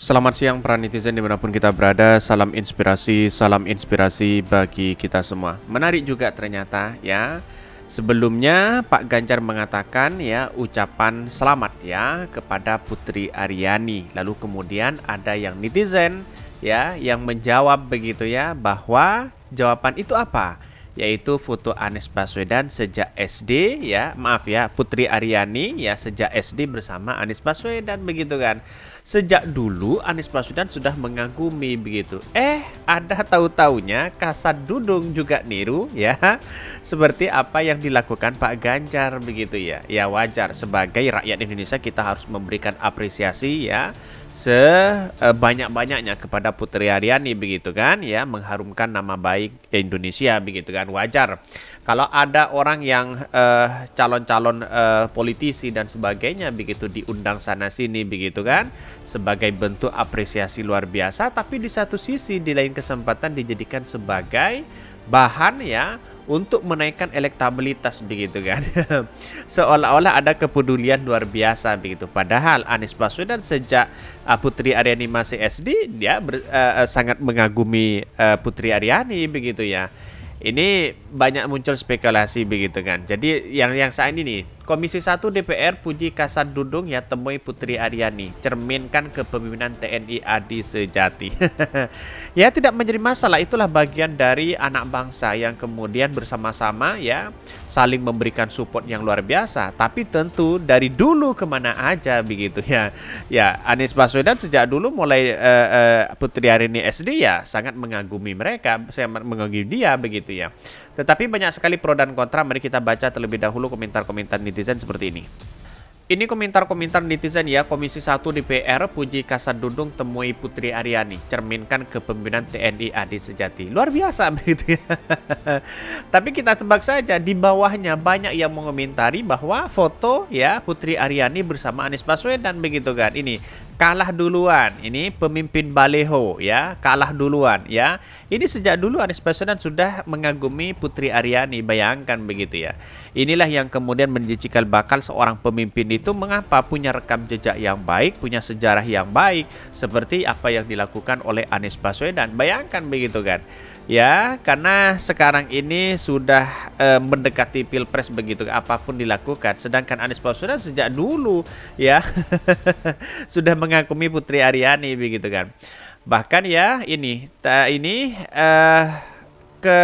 Selamat siang para netizen dimanapun kita berada, salam inspirasi bagi kita semua. Menarik juga ternyata ya, sebelumnya Pak Ganjar mengatakan ya ucapan selamat ya kepada Putri Aryani. Lalu kemudian ada yang netizen ya yang menjawab begitu ya bahwa jawaban itu apa? Yaitu foto Anies Baswedan sejak SD ya, maaf ya, Putri Aryani ya sejak SD bersama Anies Baswedan begitu kan. Sejak dulu Anies Baswedan sudah mengagumi begitu. Ada tahu-taunya Kasat Dudung juga niru ya. Seperti apa yang dilakukan Pak Ganjar begitu ya. Ya wajar sebagai rakyat Indonesia kita harus memberikan apresiasi ya sebanyak-banyaknya kepada Putri Aryani begitu kan ya, mengharumkan nama baik Indonesia begitu kan, wajar. Kalau ada orang yang calon-calon politisi dan sebagainya begitu diundang sana sini begitu kan, sebagai bentuk apresiasi luar biasa, tapi di satu sisi di lain kesempatan dijadikan sebagai bahan ya untuk menaikkan elektabilitas begitu kan. Seolah-olah ada kepedulian luar biasa begitu. Padahal Anies Baswedan sejak Putri Aryani masih SD dia sangat mengagumi Putri Aryani begitu ya. Ini banyak muncul spekulasi begitu kan. Jadi yang saat ini nih, Komisi 1 DPR puji Kasat Dudung ya temui Putri Aryani, cerminkan kepemimpinan TNI ADI sejati. Ya tidak menjadi masalah, itulah bagian dari anak bangsa yang kemudian bersama-sama ya saling memberikan support yang luar biasa. Tapi tentu dari dulu kemana aja begitu ya. Ya Anies Baswedan sejak dulu mulai Putri Aryani SD ya sangat mengagumi mereka, sangat mengagumi dia begitu ya. Tetapi banyak sekali pro dan kontra. Mari kita baca terlebih dahulu komentar-komentar netizen seperti ini. Ini komentar-komentar netizen ya. Komisi 1 DPR puji Kasat Dudung temui Putri Aryani, cerminkan kepemimpinan TNI ADI sejati. Luar biasa begitu ya. Tapi kita tebak saja di bawahnya banyak yang mengomentari bahwa foto ya Putri Aryani bersama Anies Baswedan begitu kan. Ini kalah duluan. Ini pemimpin baleho ya, kalah duluan ya. Ini sejak dulu Anies Baswedan sudah mengagumi Putri Aryani, bayangkan begitu ya. Inilah yang kemudian menjadi cikal bakal seorang pemimpin itu mengapa punya rekam jejak yang baik, punya sejarah yang baik seperti apa yang dilakukan oleh Anies Baswedan. Bayangkan begitu kan. Ya, karena sekarang ini sudah mendekati Pilpres begitu, apapun dilakukan. Sedangkan Anies Baswedan sejak dulu ya sudah mengagumi Putri Aryani begitu kan. Bahkan ya ini ke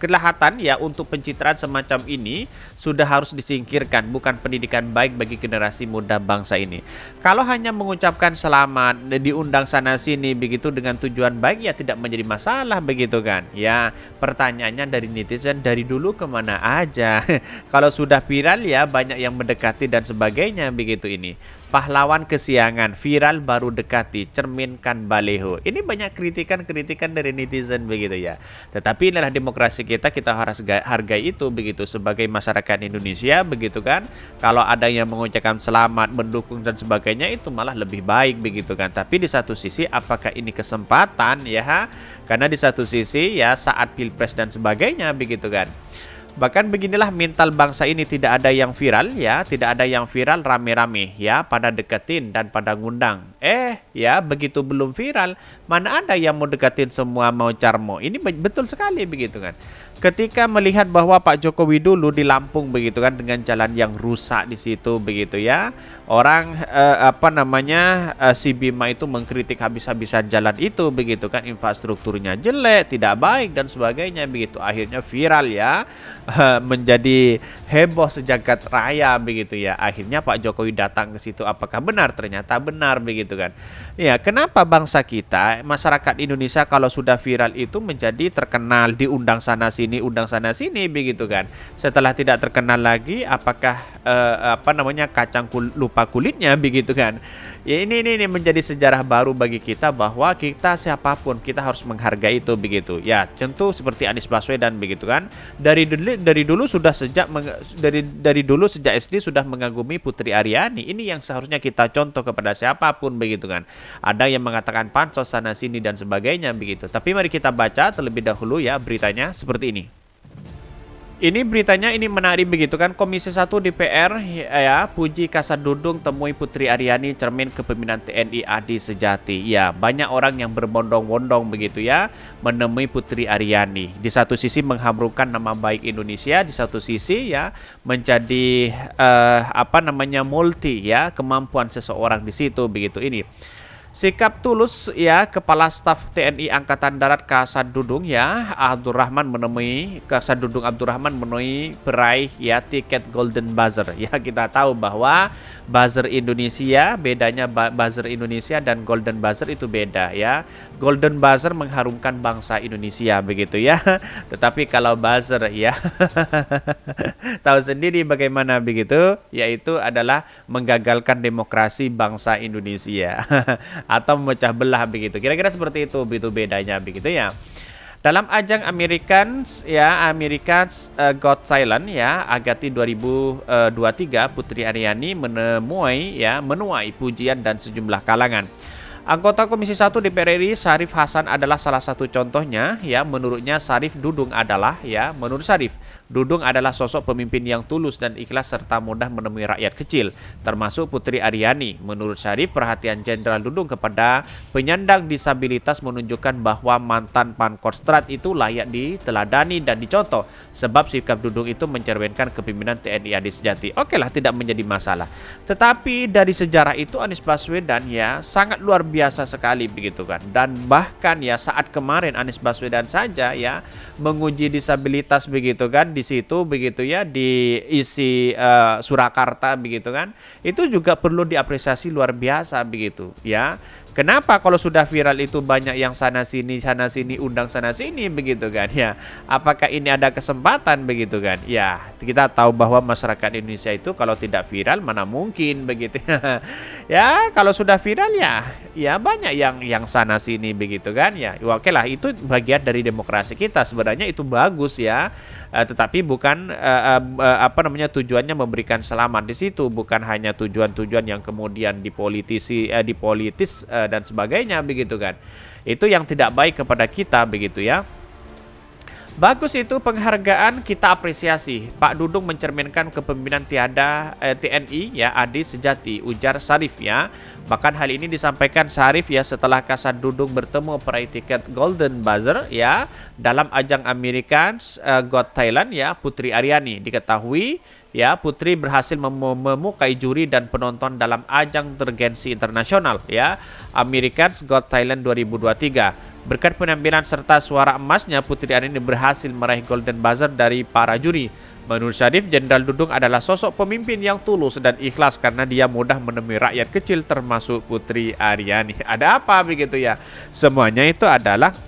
kelahatan ya untuk pencitraan semacam ini sudah harus disingkirkan, bukan pendidikan baik bagi generasi muda bangsa ini. Kalau hanya mengucapkan selamat, diundang sana sini begitu dengan tujuan baik ya tidak menjadi masalah begitu kan. Ya pertanyaannya dari netizen dari dulu kemana aja. Kalau sudah viral ya banyak yang mendekati dan sebagainya begitu ini. Pahlawan kesiangan, viral baru dekati, cerminkan baleho. Ini banyak kritikan-kritikan dari netizen begitu ya. Tetapi inilah demokrasi kita harus hargai itu begitu sebagai masyarakat Indonesia begitu kan. Kalau ada yang mengucapkan selamat, mendukung dan sebagainya itu malah lebih baik begitu kan. Tapi di satu sisi apakah ini kesempatan ya? Karena di satu sisi ya saat Pilpres dan sebagainya begitu kan. Bahkan beginilah mental bangsa ini, tidak ada yang viral ya, tidak ada yang viral rame-rame ya, pada deketin dan pada ngundang. Ya begitu belum viral, mana ada yang mau deketin semua mau carmo. Ini betul sekali begitu kan. Ketika melihat bahwa Pak Jokowi dulu di Lampung begitu kan dengan jalan yang rusak di situ begitu ya. Orang si Bima itu mengkritik habis-habisan jalan itu begitu kan, infrastrukturnya jelek, tidak baik dan sebagainya begitu. Akhirnya viral ya. Menjadi heboh sejagat raya begitu ya. Akhirnya Pak Jokowi datang ke situ. Apakah benar? Ternyata benar begitu kan. Ya, kenapa bangsa kita, masyarakat Indonesia kalau sudah viral itu menjadi terkenal, diundang sana sini begitu kan. Setelah tidak terkenal lagi, apakah kacang lupa kulitnya begitu kan. Ya ini menjadi sejarah baru bagi kita bahwa kita siapapun kita harus menghargai itu begitu. Ya, tentu seperti Anies Baswedan begitu kan. Dari dulu sudah sejak SD sudah mengagumi Putri Aryani. Ini yang seharusnya kita contoh kepada siapapun begitu kan. Ada yang mengatakan pansos sana sini dan sebagainya begitu. Tapi mari kita baca terlebih dahulu ya beritanya seperti ini. Ini beritanya ini menarik begitu kan. Komisi 1 DPR ya puji Kasat Dudung temui Putri Aryani cermin kepemimpinan TNI AD sejati. Ya, banyak orang yang berbondong-bondong begitu ya menemui Putri Aryani. Di satu sisi mengharumkan nama baik Indonesia, di satu sisi ya menjadi multi ya kemampuan seseorang di situ begitu ini. Sikap tulus ya Kepala Staf TNI Angkatan Darat Kasat Dudung ya Kasat Dudung Abdurrahman menemui peraih ya tiket Golden Buzzer. Ya kita tahu bahwa buzzer Indonesia bedanya buzzer Indonesia dan Golden Buzzer itu beda ya. Golden Buzzer mengharumkan bangsa Indonesia begitu ya. Tetapi kalau buzzer ya tahu sendiri bagaimana begitu, yaitu adalah menggagalkan demokrasi bangsa Indonesia. Atau memecah belah begitu. Kira-kira seperti itu bedanya begitu ya. Dalam ajang Americans Got Talent ya Agati 2023 Putri Aryani menuai pujian dan sejumlah kalangan. Anggota Komisi 1 DPR RI Syarif Hasan adalah salah satu contohnya ya. Menurut Syarif Dudung adalah sosok pemimpin yang tulus dan ikhlas serta mudah menemui rakyat kecil, termasuk Putri Aryani. Menurut Syarif, perhatian Jenderal Dudung kepada penyandang disabilitas menunjukkan bahwa mantan Pangkostrat itu layak diteladani dan dicontoh, sebab sikap Dudung itu mencerminkan kepemimpinan TNI AD sejati. Oke lah, tidak menjadi masalah. Tetapi dari sejarah itu Anies Baswedan ya sangat luar biasa sekali begitu kan. Dan bahkan ya saat kemarin Anies Baswedan saja ya menguji disabilitas begitu kan di situ begitu ya di isi Surakarta begitu kan. Itu juga perlu diapresiasi luar biasa begitu ya. Kenapa kalau sudah viral itu banyak yang sana sini undang sana sini begitu kan ya? Apakah ini ada kesempatan begitu kan? Ya, kita tahu bahwa masyarakat Indonesia itu kalau tidak viral mana mungkin begitu. Ya, kalau sudah viral ya banyak yang sana sini begitu kan ya. Oke lah, itu bagian dari demokrasi kita. Sebenarnya itu bagus ya. Tetapi bukan tujuannya memberikan selamat di situ, bukan hanya tujuan-tujuan yang kemudian dipolitis dan sebagainya begitu kan. Itu yang tidak baik kepada kita begitu ya. Bagus itu penghargaan, kita apresiasi. Pak Dudung mencerminkan kepemimpinan TNI ya AD sejati, ujar Syarif ya. Bahkan hal ini disampaikan Syarif ya setelah Kasat Dudung bertemu peraih tiket Golden Buzzer ya dalam ajang Americans Got Talent ya Putri Aryani. Diketahui ya Putri berhasil memukai juri dan penonton dalam ajang tergensi internasional ya Americans Got Talent 2023. Berkat penampilan serta suara emasnya, Putri Aryani berhasil meraih Golden Buzzer dari para juri. Menurut Syarif, Jenderal Dudung adalah sosok pemimpin yang tulus dan ikhlas karena dia mudah menemui rakyat kecil termasuk Putri Aryani. Ada apa begitu ya? Semuanya itu adalah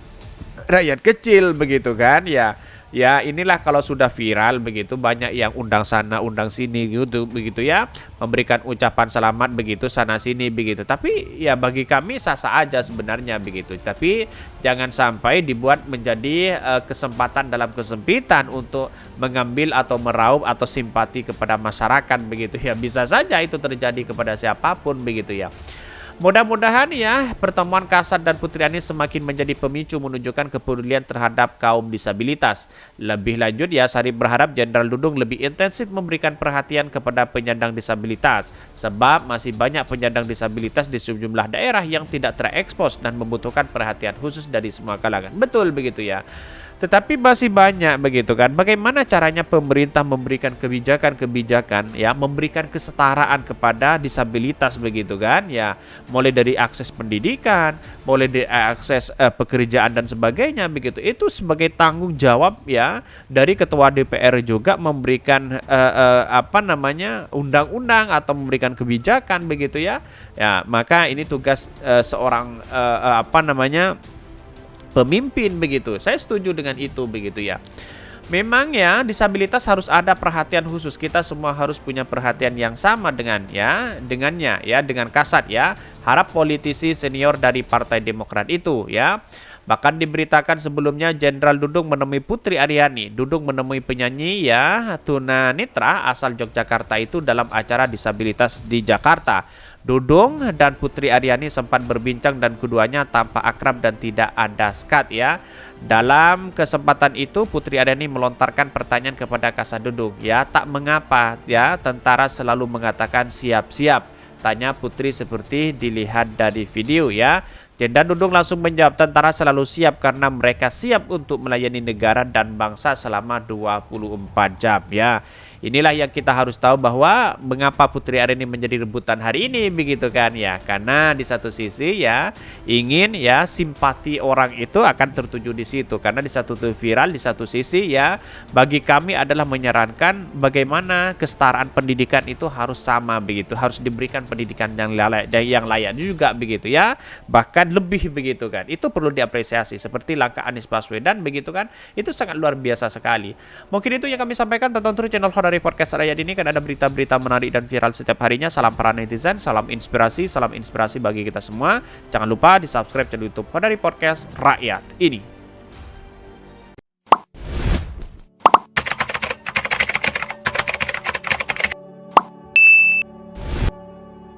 rakyat kecil begitu kan ya. Ya inilah kalau sudah viral begitu banyak yang undang sana undang sini gitu begitu ya, memberikan ucapan selamat begitu sana sini begitu. Tapi ya bagi kami sah-sah aja sebenarnya begitu. Tapi jangan sampai dibuat menjadi kesempatan dalam kesempitan untuk mengambil atau meraup atau simpati kepada masyarakat begitu ya. Bisa saja itu terjadi kepada siapapun begitu ya. Mudah-mudahan ya pertemuan Kasat dan Putri Aryani semakin menjadi pemicu menunjukkan kepedulian terhadap kaum disabilitas. Lebih lanjut ya Syarif berharap Jenderal Dudung lebih intensif memberikan perhatian kepada penyandang disabilitas. Sebab masih banyak penyandang disabilitas di sejumlah daerah yang tidak terekspos dan membutuhkan perhatian khusus dari semua kalangan. Betul begitu ya. Tetapi masih banyak begitu kan. Bagaimana caranya pemerintah memberikan kebijakan-kebijakan ya, memberikan kesetaraan kepada disabilitas begitu kan ya. Mulai dari akses pendidikan, mulai dari akses pekerjaan dan sebagainya begitu. Itu sebagai tanggung jawab ya dari Ketua DPR juga memberikan undang-undang atau memberikan kebijakan begitu ya. Ya, maka ini tugas seorang pemimpin begitu. Saya setuju dengan itu begitu ya. Memang ya disabilitas harus ada perhatian khusus. Kita semua harus punya perhatian yang sama dengannya ya dengan Kasat ya. Harap politisi senior dari Partai Demokrat itu ya. Bahkan diberitakan sebelumnya Jenderal Dudung menemui Putri Aryani. Dudung menemui penyanyi ya tunanetra asal Yogyakarta itu dalam acara disabilitas di Jakarta. Dudung dan Putri Aryani sempat berbincang dan keduanya tampak akrab dan tidak ada skat ya. Dalam kesempatan itu Putri Aryani melontarkan pertanyaan kepada Kasa Dudung, ya, tak mengapa ya tentara selalu mengatakan siap-siap, tanya Putri seperti dilihat dari video ya. Jenderal Dudung langsung menjawab, tentara selalu siap karena mereka siap untuk melayani negara dan bangsa selama 24 jam ya. Inilah yang kita harus tahu bahwa mengapa Putri Aryani menjadi rebutan hari ini begitu kan ya. Karena di satu sisi ya ingin ya simpati orang itu akan tertuju di situ. Karena di satu viral, di satu sisi ya bagi kami adalah menyarankan bagaimana kesetaraan pendidikan itu harus sama begitu. Harus diberikan pendidikan yang layak juga begitu ya. Bahkan lebih begitu kan. Itu perlu diapresiasi seperti langkah Anies Baswedan begitu kan. Itu sangat luar biasa sekali. Mungkin itu yang kami sampaikan. Tonton terus channel Hodari Podcast Rakyat ini, kan ada berita-berita menarik dan viral setiap harinya. Salam para netizen, salam inspirasi bagi kita semua. Jangan lupa di subscribe channel YouTube Hodari Podcast Rakyat ini.